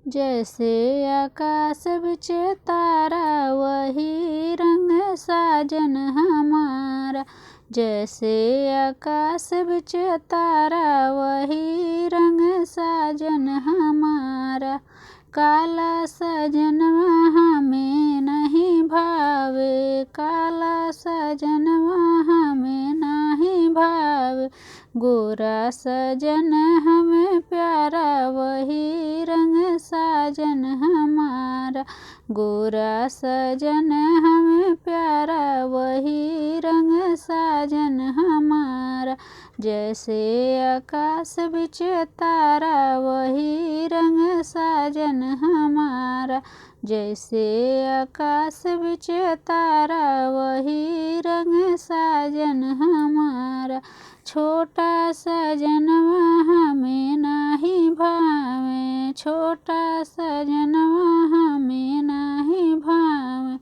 जैसे आकाश बिच तारा वही रंग साजन हमारा। जैसे आकाश बिच तारा वही रंग साजन हमारा। काला सजनवा हमें नहीं भावे, काला सजनवा हमें नहीं भावे। गोरा सजन हमें प्यारा वही रंग साजन हमारा। गोरा सजन हमें प्यारा वही रंग साजन हमारा। जैसे आकाश बिच तारा वही रंग साजन हमारा। जैसे आकाश बिच तारा वही रंग साजन हमारा। छोटा सजनवा हमें नाही भावे, छोटा सजनवा हमें नाही भावे।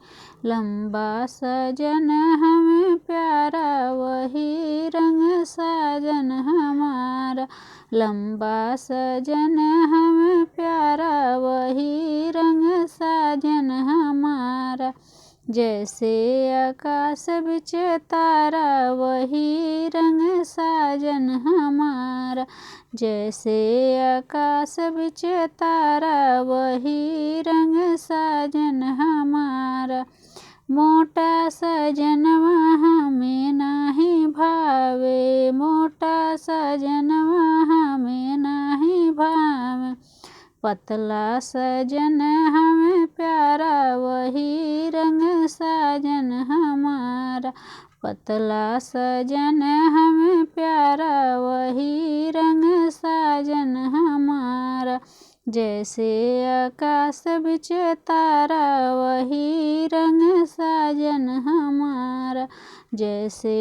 लंबा सजन हमें प्यारा वही रंग साजन हमारा। लंबा सजन हमें प्यारा वही रंग साजन हमारा। जैसे आकाश बिच तारा वही रंग साजन हमारा। जैसे आकाश बिच तारा वही रंग साजन हमारा। मोटा सजनवा हमें नाही भावे, मोटा सजनवा हमें नाही भावे। पतला सजन हमें प्यारा वही रंग साजन हमारा। पतला सजन हमें प्यारा वही रंग साजन हमारा। जैसे आकाश बिच तारा वही रंग साजन हमारा। जैसे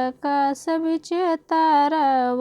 आकाश बिच तारा